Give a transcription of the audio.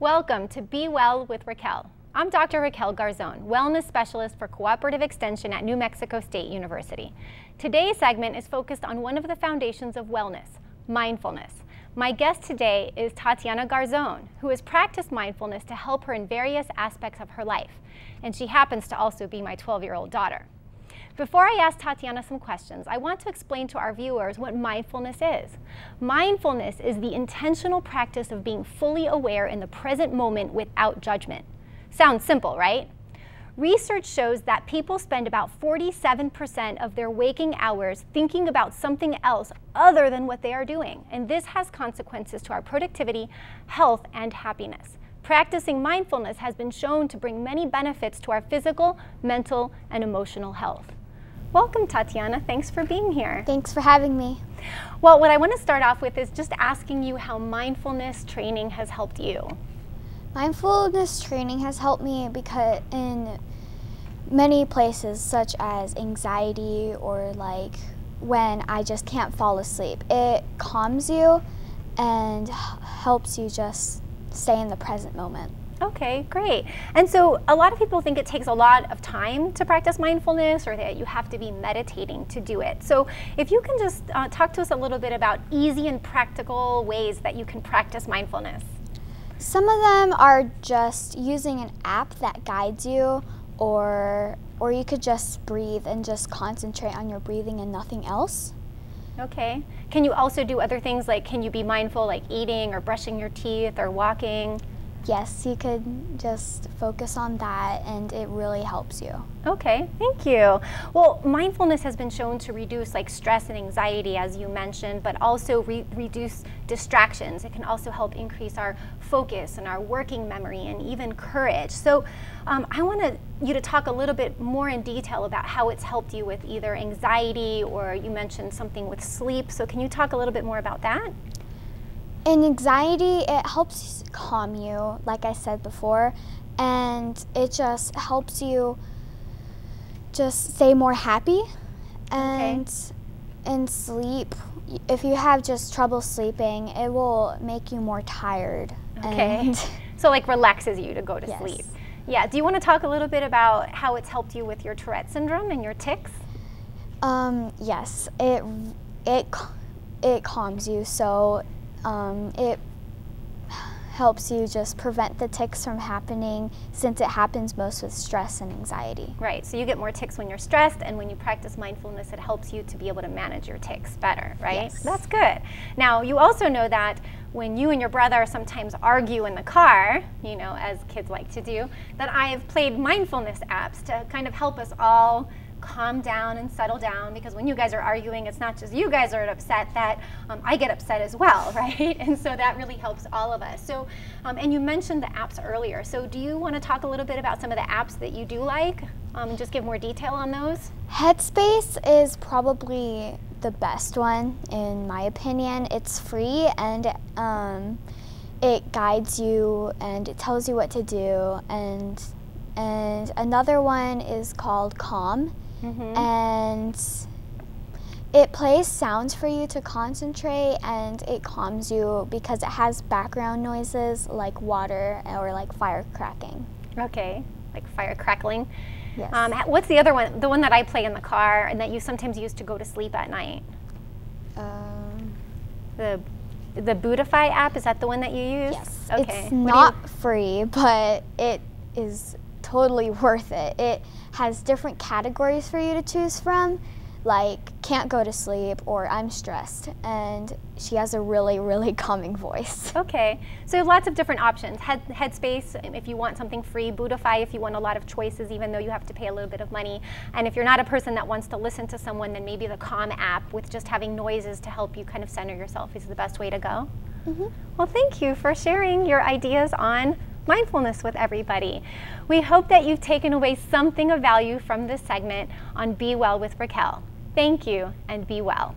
Welcome to Be Well with Raquel. I'm Dr. Raquel Garzon, Wellness Specialist for Cooperative Extension at New Mexico State University. Today's segment is focused on one of the foundations of wellness, mindfulness. My guest today is Tatiana Garzon, who has practiced mindfulness to help her in various aspects of her life. And she happens to also be my 12-year-old daughter. Before I ask Tatiana some questions, I want to explain to our viewers what mindfulness is. Mindfulness is the intentional practice of being fully aware in the present moment without judgment. Sounds simple, right? Research shows that people spend about 47% of their waking hours thinking about something else other than what they are doing, and this has consequences to our productivity, health, and happiness. Practicing mindfulness has been shown to bring many benefits to our physical, mental, and emotional health. Welcome, Tatiana. Thanks for being here. Thanks for having me. Well, what I want to start off with is just asking you how mindfulness training has helped you. Mindfulness training has helped me because in many places, such as anxiety or like when I just can't fall asleep, it calms you and helps you just stay in the present moment. Okay, great. And so a lot of people think it takes a lot of time to practice mindfulness, or that you have to be meditating to do it. So if you can just talk to us a little bit about easy and practical ways that you can practice mindfulness. Some of them are just using an app that guides you, or you could just breathe and just concentrate on your breathing and nothing else. Okay. Can you also do other things, like can you be mindful like eating or brushing your teeth or walking? Yes, you could just focus on that and it really helps you. Okay, thank you. Well, mindfulness has been shown to reduce like stress and anxiety, as you mentioned, but also reduce distractions. It can also help increase our focus and our working memory and even courage. So I want you to talk a little bit more in detail about how it's helped you with either anxiety, or you mentioned something with sleep. So can you talk a little bit more about that? In anxiety, it helps calm you, like I said before, and it just helps you just stay more happy. And in sleep, if you have just trouble sleeping, it will make you more tired. Okay. So like relaxes you to go to sleep. Yeah. Do you want to talk a little bit about how it's helped you with your Tourette syndrome and your tics? Yes. It calms you, so it helps you just prevent the tics from happening, since it happens most with stress and anxiety. Right, so you get more tics when you're stressed, and when you practice mindfulness, it helps you to be able to manage your tics better, right? Yes. That's good. Now, you also know that when you and your brother sometimes argue in the car, you know, as kids like to do, that I have played mindfulness apps to kind of help us all calm down and settle down, because when you guys are arguing, it's not just you guys are upset, that I get upset as well, right? And so that really helps all of us. So, and you mentioned the apps earlier, so do you want to talk a little bit about some of the apps that you do like, and just give more detail on those? Headspace is probably the best one, in my opinion. It's free, and it guides you and it tells you what to do. And another one is called Calm. And it plays sounds for you to concentrate, and it calms you because it has background noises like water or like fire cracking. Okay, like fire crackling. Yes. What's the other one, the one that I play in the car and that you sometimes use to go to sleep at night? The Buddhify app, is that the one that you use? Yes. Okay. It's not free, but it is totally worth it. It has different categories for you to choose from, like can't go to sleep or I'm stressed, and she has a really, really calming voice. Okay, so lots of different options. Headspace if you want something free, Buddhify if you want a lot of choices, even though you have to pay a little bit of money. And if you're not a person that wants to listen to someone, then maybe the Calm app with just having noises to help you kind of center yourself is the best way to go. Well, thank you for sharing your ideas on mindfulness with everybody. We hope that you've taken away something of value from this segment on Be Well with Raquel. Thank you, and be well.